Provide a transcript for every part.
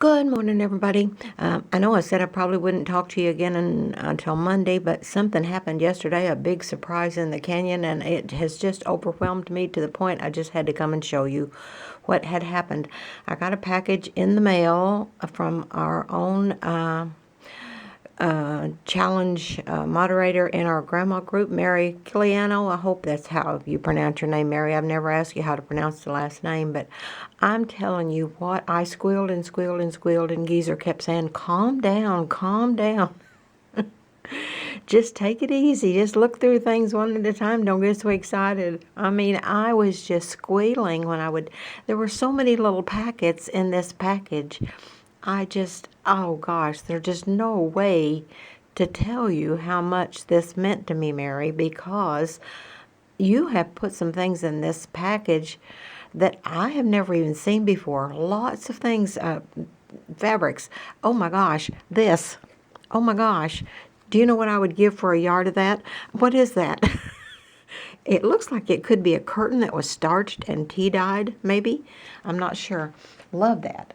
Good morning, everybody. I know I said I probably wouldn't talk to you again until Monday, but something happened yesterday, a big surprise in the canyon, and it has just overwhelmed me to the point I just had to come and show you what had happened. I got a package in the mail from our own challenge moderator in our grandma group, Mary Guiliano. I hope that's how you pronounce your name, Mary. I've never asked you how to pronounce the last name, but I'm telling you what, I squealed and squealed and squealed, and Geezer kept saying, calm down, calm down. Just take it easy. Just look through things one at a time. Don't get so excited. I mean, I was just squealing when there were so many little packets in this package. Oh gosh, there's just no way to tell you how much this meant to me, Mary, because you have put some things in this package that I have never even seen before. Lots of things, fabrics. Oh my gosh, this. Oh my gosh. Do you know what I would give for a yard of that? What is that? It looks like it could be a curtain that was starched and tea-dyed, maybe. I'm not sure. Love that.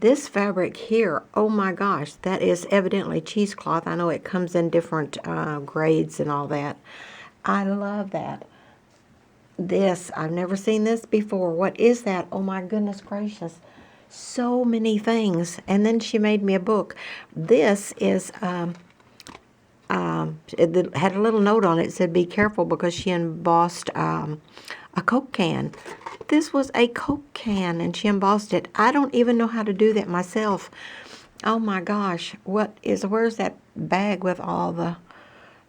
This fabric here, oh my gosh, that is evidently cheesecloth. I know it comes in different grades and all that. I love that. This, I've never seen this before. What is that? Oh my goodness gracious. So many things. And then she made me a book. This is, it had a little note on it. It said, be careful, because she embossed a Coke can. This was a Coke can, and she embossed it. I don't even know how to do that myself. Oh my gosh, where's that bag with all the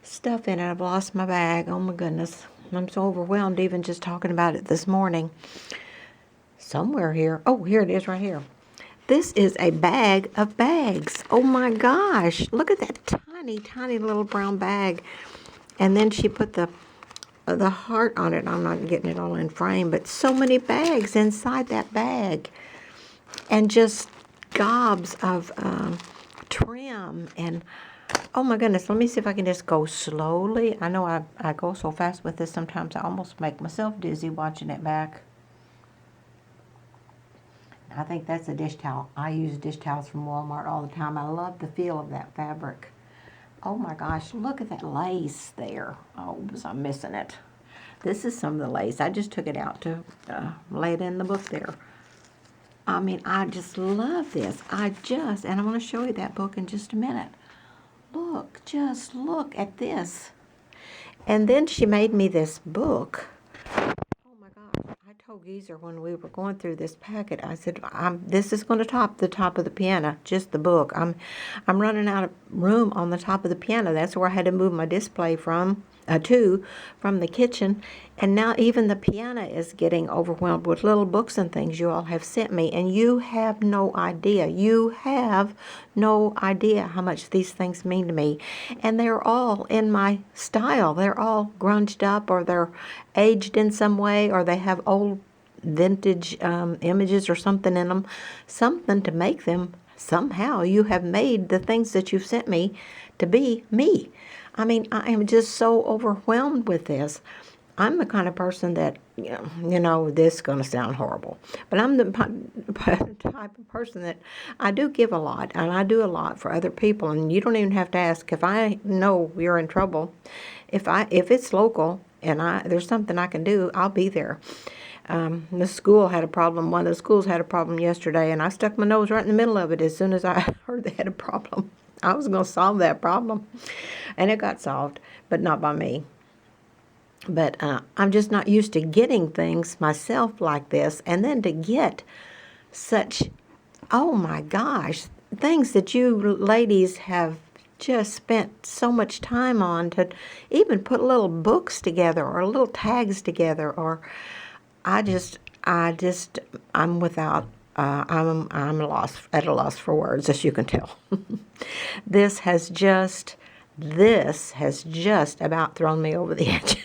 stuff in it? I've lost my bag. Oh my goodness. I'm so overwhelmed even just talking about it this morning. Somewhere here. Oh, here it is right here. This is a bag of bags. Oh my gosh. Look at that tiny, tiny little brown bag. And then she put the heart on it. I'm not getting it all in frame, but so many bags inside that bag. And just gobs of trim. And oh my goodness, let me see if I can just go slowly. I know I go so fast with this sometimes I almost make myself dizzy watching it back. I think that's a dish towel. I use dish towels from Walmart all the time. I love the feel of that fabric. Oh my gosh, look at that lace there. Oh, was I missing it? This is some of the lace. I just took it out to lay it in the book there. I mean, I just love this. And I'm going to show you that book in just a minute. Look, just look at this. And then she made me this book. Oh my gosh. I told Geezer when we were going through this packet, I said, this is going to top the top of the piano, just the book. I'm running out of room on the top of the piano. That's where I had to move my display from the kitchen. And now even the piano is getting overwhelmed with little books and things you all have sent me. And you have no idea. You have no idea how much these things mean to me. And they're all in my style. They're all grunged up, or they're aged in some way, or they have old vintage images or something in them. Something to make them. Somehow you have made the things that you've sent me to be me. I mean, I am just so overwhelmed with this. I'm the kind of person that, this is going to sound horrible, but I'm the type of person that I do give a lot, and I do a lot for other people, and you don't even have to ask. If I know you're in trouble, if it's local and there's something I can do, I'll be there. The school had a problem. One of the schools had a problem yesterday, and I stuck my nose right in the middle of it as soon as I heard they had a problem. I was going to solve that problem, and it got solved, but not by me. But I'm just not used to getting things myself like this, and then to get such, oh my gosh, things that you ladies have just spent so much time on, to even put little books together or little tags together, or I'm without. I'm at a loss for words, as you can tell. This has just about thrown me over the edge.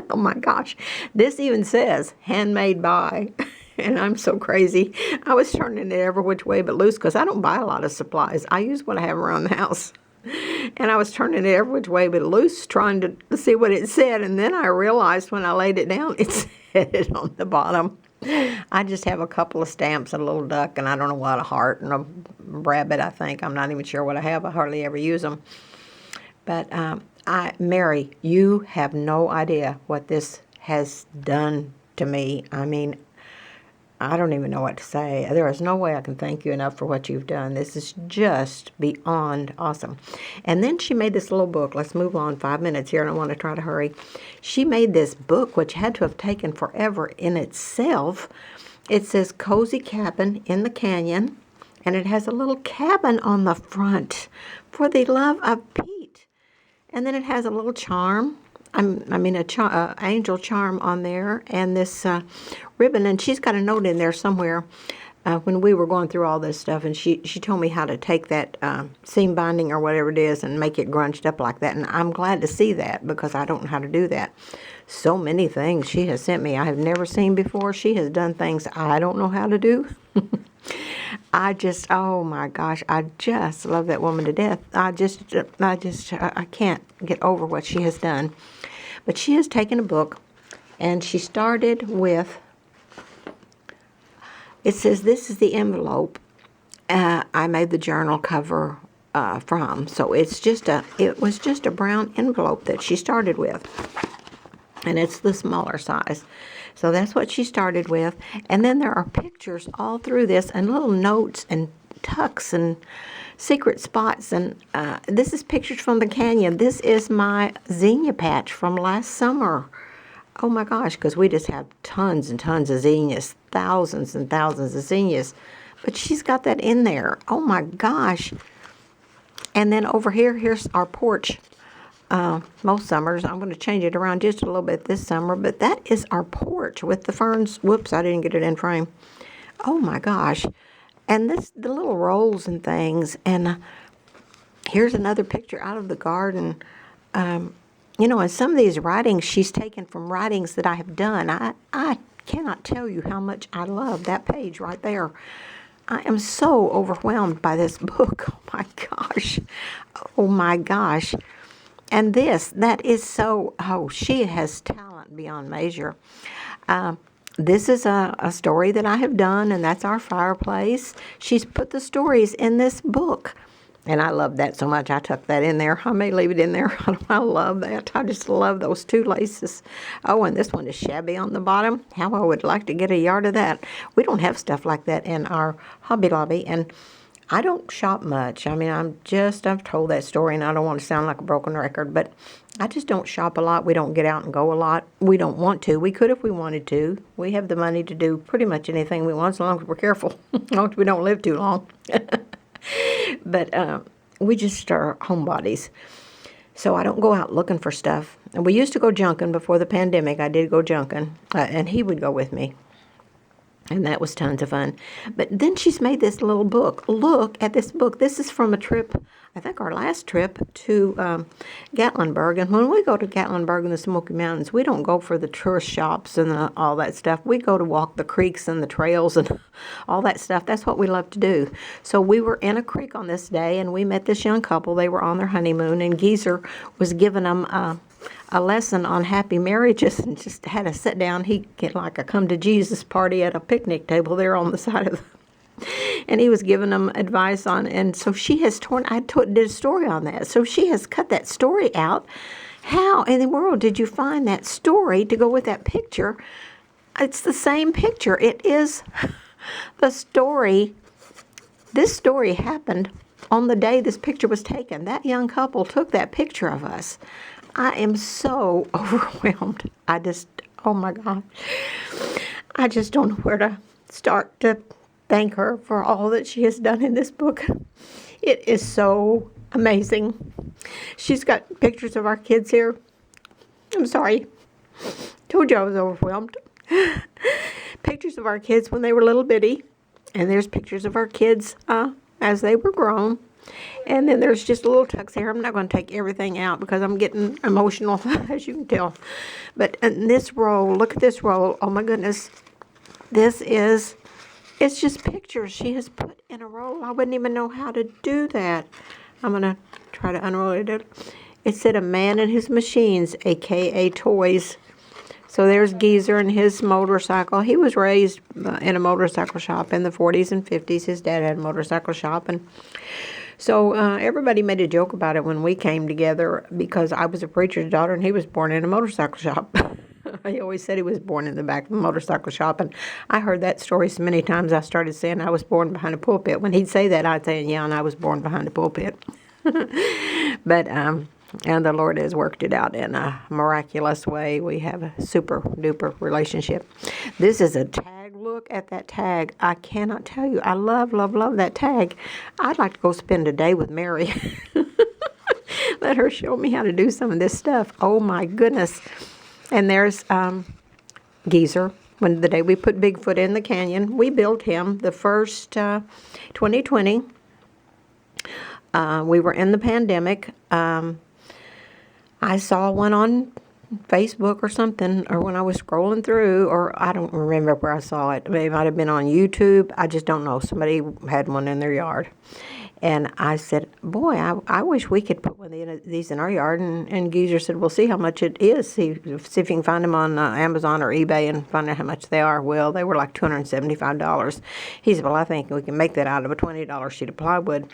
Oh my gosh. This even says handmade by. And I'm so crazy. I was turning it every which way but loose, because I don't buy a lot of supplies. I use what I have around the house. And I was turning it every which way but loose, trying to see what it said. And then I realized when I laid it down, it said it on the bottom. I just have a couple of stamps, a little duck, and I don't know what, a heart and a rabbit, I think. I'm not even sure what I have. I hardly ever use them. But Mary, you have no idea what this has done to me. I mean, I don't even know what to say. There is no way I can thank you enough for what you've done. This is just beyond awesome. And then she made this little book. Let's move on 5 minutes here, and I want to try to hurry. She made this book, which had to have taken forever in itself. It says Cozy Cabin in the Canyon, and it has a little cabin on the front for the love of Pete. And then it has a little charm. Angel charm on there, and this ribbon, and she's got a note in there somewhere when we were going through all this stuff, and she told me how to take that seam binding or whatever it is and make it grunched up like that, and I'm glad to see that because I don't know how to do that. So many things she has sent me I have never seen before. She has done things I don't know how to do. Oh my gosh, I just love that woman to death. I can't get over what she has done. But she has taken a book, and she started with, it says, this is the envelope I made the journal cover from. So it was just a brown envelope that she started with. And it's the smaller size. So that's what she started with. And then there are pictures all through this and little notes and tucks and secret spots. And this is pictures from the canyon. This is my zinnia patch from last summer. Oh my gosh, because we just have tons and tons of zinnias, thousands and thousands of zinnias. But she's got that in there. Oh my gosh. And then over here, here's our porch. Most summers, I'm going to change it around just a little bit this summer, but that is our porch with the ferns. Whoops, I didn't get it in frame. Oh my gosh. And the little rolls and things, and here's another picture out of the garden. And some of these writings she's taken from writings that I have done. I cannot tell you how much I love that page right there. I am so overwhelmed by this book. Oh my gosh. Oh my gosh. And that is so, she has talent beyond measure. This is a story that I have done, and that's our fireplace. She's put the stories in this book, and I love that so much. I tucked that in there. I may leave it in there. I love that. I just love those two laces. Oh, and this one is shabby on the bottom. How I would like to get a yard of that. We don't have stuff like that in our Hobby Lobby, and I don't shop much. I mean, I've told that story, and I don't want to sound like a broken record, but I just don't shop a lot. We don't get out and go a lot. We don't want to. We could if we wanted to. We have the money to do pretty much anything we want as long as we're careful, as long as we don't live too long. But we just are homebodies. So I don't go out looking for stuff. And we used to go junking before the pandemic. I did go junking, and he would go with me. And that was tons of fun. But then she's made this little book. Look at this book. This is from a trip, I think our last trip to Gatlinburg. And when we go to Gatlinburg in the Smoky Mountains, we don't go for the tourist shops and all that stuff. We go to walk the creeks and the trails and all that stuff. That's what we love to do. So we were in a creek on this day, and we met this young couple. They were on their honeymoon, and Geezer was giving them a lesson on happy marriages, and just had to sit down. He get like a come to Jesus party at a picnic table there on the side of and he was giving them advice on, and so she has did a story on that. So she has cut that story out. How in the world did you find that story to go with that picture? It's the same picture. It is the story. This story happened on the day this picture was taken. That young couple took that picture of us. I am so overwhelmed. Oh my God. I just don't know where to start to thank her for all that she has done in this book. It is so amazing. She's got pictures of our kids here. I'm sorry. Told you I was overwhelmed. Pictures of our kids when they were little bitty. And there's pictures of our kids as they were grown. And then there's just little tucks here. I'm not going to take everything out because I'm getting emotional, as you can tell. But in this roll, look at this roll. Oh my goodness. It's just pictures she has put in a roll. I wouldn't even know how to do that. I'm going to try to unroll it. It said a man and his machines, a.k.a. toys. So there's Geezer and his motorcycle. He was raised in a motorcycle shop in the 40s and 50s. His dad had a motorcycle shop. And so everybody made a joke about it when we came together because I was a preacher's daughter and he was born in a motorcycle shop. He always said he was born in the back of a motorcycle shop. And I heard that story so many times I started saying I was born behind a pulpit. When he'd say that, I'd say, yeah, and I was born behind a pulpit. But and the Lord has worked it out in a miraculous way. We have a super duper relationship. This is a tag. Look at that tag. I cannot tell you. I love, love, love that tag. I'd like to go spend a day with Mary. Let her show me how to do some of this stuff. Oh my goodness. And there's Geezer. When the day we put Bigfoot in the canyon, we built him the first 2020. We were in the pandemic. I saw one on Facebook or something, or when I was scrolling through, or I don't remember where I saw it. It might have been on YouTube. I just don't know. Somebody had one in their yard. And I said, boy, I wish we could put one of these in our yard. And Geezer said, well, see how much it is. See if you can find them on Amazon or eBay and find out how much they are. Well, they were like $275. He said, well, I think we can make that out of a $20 sheet of plywood.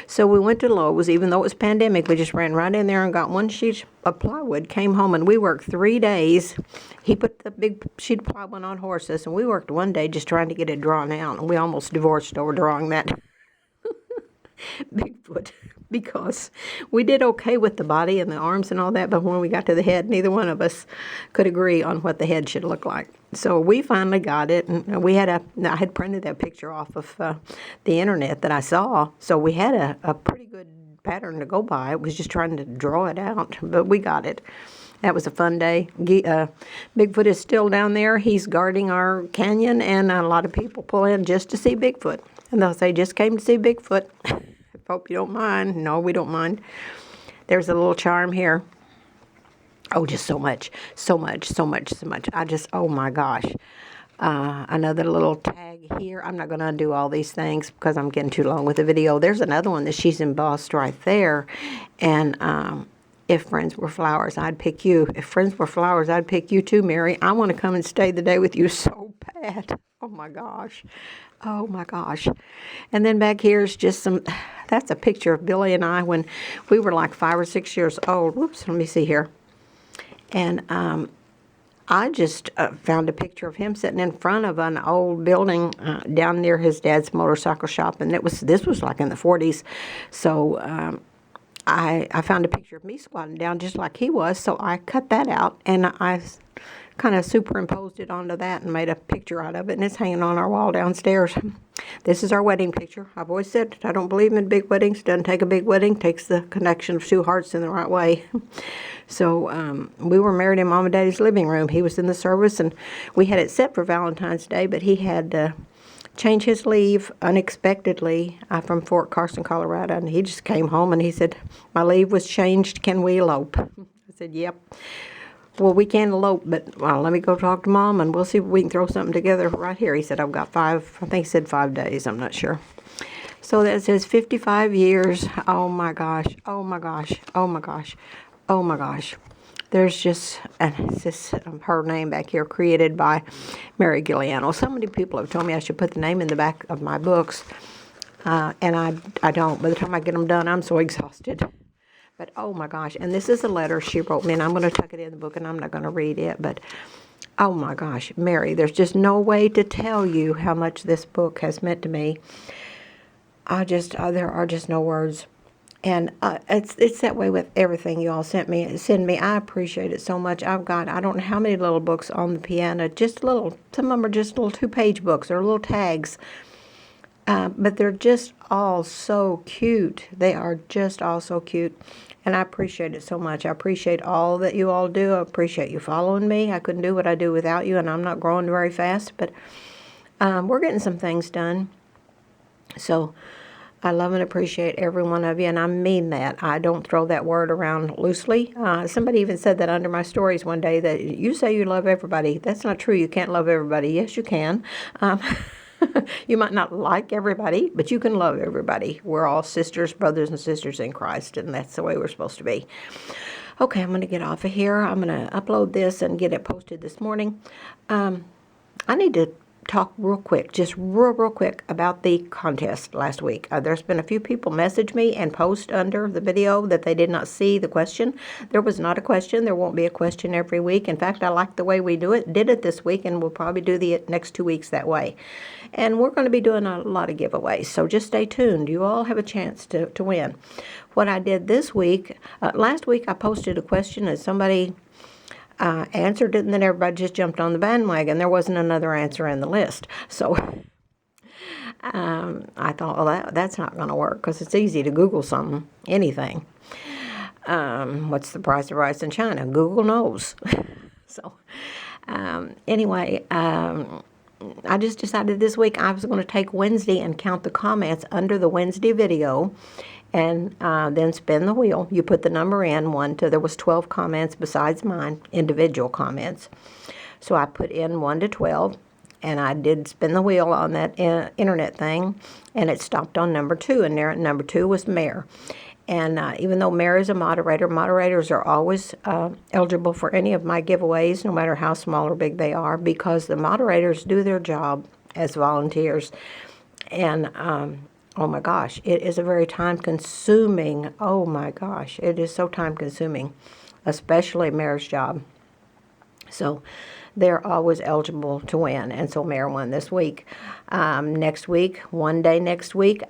So we went to Lowe's. Even though it was pandemic, we just ran right in there and got one sheet of plywood, came home, and we worked 3 days. He put the big sheet of plywood on horses, and we worked one day just trying to get it drawn out. And we almost divorced over drawing that Bigfoot, because we did okay with the body and the arms and all that, but when we got to the head, neither one of us could agree on what the head should look like. So we finally got it, and I had printed that picture off of the internet that I saw, so we had a pretty good pattern to go by. It was just trying to draw it out, but we got it. That was a fun day. Bigfoot is still down there. He's guarding our canyon, and a lot of people pull in just to see Bigfoot. And they'll say, just came to see Bigfoot. Hope you don't mind. No, we don't mind. There's a little charm here. Oh, just so much, so much, so much, so much. Oh my gosh. Another little tag here. I'm not going to undo all these things because I'm getting too long with the video. There's another one that she's embossed right there. And if friends were flowers, I'd pick you. If friends were flowers, I'd pick you too, Mary. I want to come and stay the day with you so bad. Oh my gosh. Oh my gosh. And then back here is just that's a picture of Billy and I when we were like 5 or 6 years old. Whoops, let me see here. And I just found a picture of him sitting in front of an old building down near his dad's motorcycle shop. And this was like in the 40s. So I found a picture of me squatting down just like he was. So I cut that out and I kind of superimposed it onto that and made a picture out of it, and it's hanging on our wall downstairs. This is our wedding picture. I've always said I don't believe in big weddings. Doesn't take a big wedding. Takes the connection of two hearts in the right way. So we were married in Mom and Daddy's living room. He was in the service, and we had it set for Valentine's Day, but he had to change his leave unexpectedly from Fort Carson, Colorado, and he just came home and he said, my leave was changed. Can we elope? I said, yep. Well, we can elope, but let me go talk to Mom, and we'll see if we can throw something together right here. He said, I've got 5, I think he said 5 days. I'm not sure. So that says 55 years. Oh, my gosh. Oh, my gosh. Oh, my gosh. Oh, my gosh. There's just, and it's just her name back here, created by Mary Guiliano. So many people have told me I should put the name in the back of my books, and I don't. By the time I get them done, I'm so exhausted. But, oh, my gosh. And this is a letter she wrote me, and I'm going to tuck it in the book, and I'm not going to read it. But, oh, my gosh, Mary, there's just no way to tell you how much this book has meant to me. There are just no words. And it's that way with everything you all send me. I appreciate it so much. I don't know how many little books on the piano, just little. Some of them are just little 2-page books or little tags. But they're just all so cute. They are just all so cute. And I appreciate it so much. I appreciate all that you all do. I appreciate you following me. I couldn't do what I do without you, and I'm not growing very fast. But we're getting some things done. So I love and appreciate every one of you, and I mean that. I don't throw that word around loosely. Somebody even said that under my stories one day, that you say you love everybody. That's not true. You can't love everybody. Yes, you can. You might not like everybody, but you can love everybody. We're all sisters, brothers, and sisters in Christ, and that's the way we're supposed to be. Okay, I'm going to get off of here. I'm going to upload this and get it posted this morning. I need to talk real quick, just real quick about the contest last week. There's been a few people message me and post under the video that they did not see the question. There was not a question. There won't be a question every week. In fact, I like the way we did it this week, and we'll probably do the next 2 weeks that way. And we're going to be doing a lot of giveaways, so just stay tuned. You all have a chance to win. What I did this week, last week I posted a question and somebody answered it, and then everybody just jumped on the bandwagon. There wasn't another answer in the list. So I thought, well, that's not going to work, because it's easy to Google something, anything. What's the price of rice in China? Google knows. So anyway, I just decided this week I was going to take Wednesday and count the comments under the Wednesday video, and then spin the wheel. You put the number in, 1 to, there was 12 comments besides mine, individual comments. So I put in 1 to 12, and I did spin the wheel on that internet thing, and it stopped on number 2, and there number 2 was Mare. And even though Mare is a moderator, moderators are always eligible for any of my giveaways, no matter how small or big they are, because the moderators do their job as volunteers. And oh my gosh, it is a very time-consuming, oh my gosh, it is so time-consuming, especially Mare's job. So they're always eligible to win, and so Mare won this week. Next week, one day next week,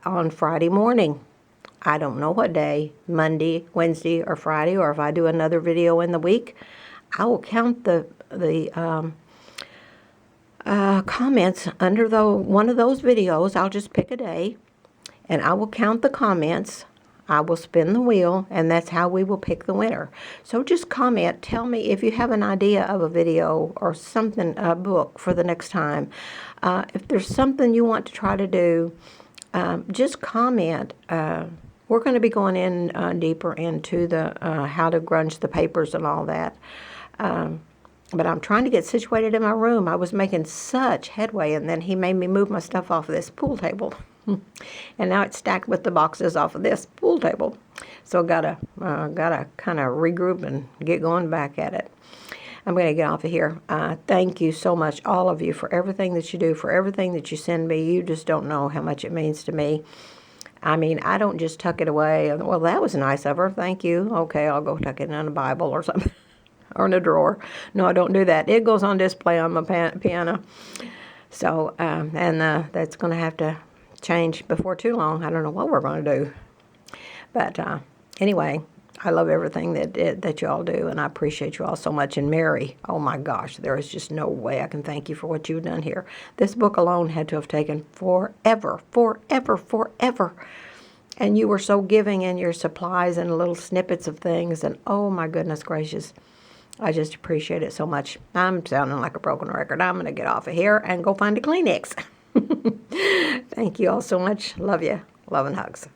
on Friday morning, I don't know what day, Monday, Wednesday, or Friday, or if I do another video in the week, I will count the comments under one of those videos. I'll just pick a day, and I will count the comments. I will spin the wheel, and that's how we will pick the winner. So just comment. Tell me if you have an idea of a video or something, a book for the next time. If there's something you want to try to do, just comment. We're going to be going in deeper into the how to grunge the papers and all that. But I'm trying to get situated in my room. I was making such headway, and then he made me move my stuff off of this pool table. And now it's stacked with the boxes off of this pool table. So gotta kind of regroup and get going back at it. I'm going to get off of here. Thank you so much, all of you, for everything that you do, for everything that you send me. You just don't know how much it means to me. I mean, I don't just tuck it away. Well, that was nice of her. Thank you. Okay, I'll go tuck it in a Bible or something. Or in a drawer. No, I don't do that. It goes on display on my piano. So, and that's going to have to change before too long. I don't know what we're going to do. But anyway, I love everything that you all do, and I appreciate you all so much. And Mary, oh my gosh, there is just no way I can thank you for what you've done here. This book alone had to have taken forever. And you were so giving in your supplies and little snippets of things, and oh my goodness gracious. I just appreciate it so much. I'm sounding like a broken record. I'm going to get off of here and go find a Kleenex. Thank you all so much. Love you. Love and hugs.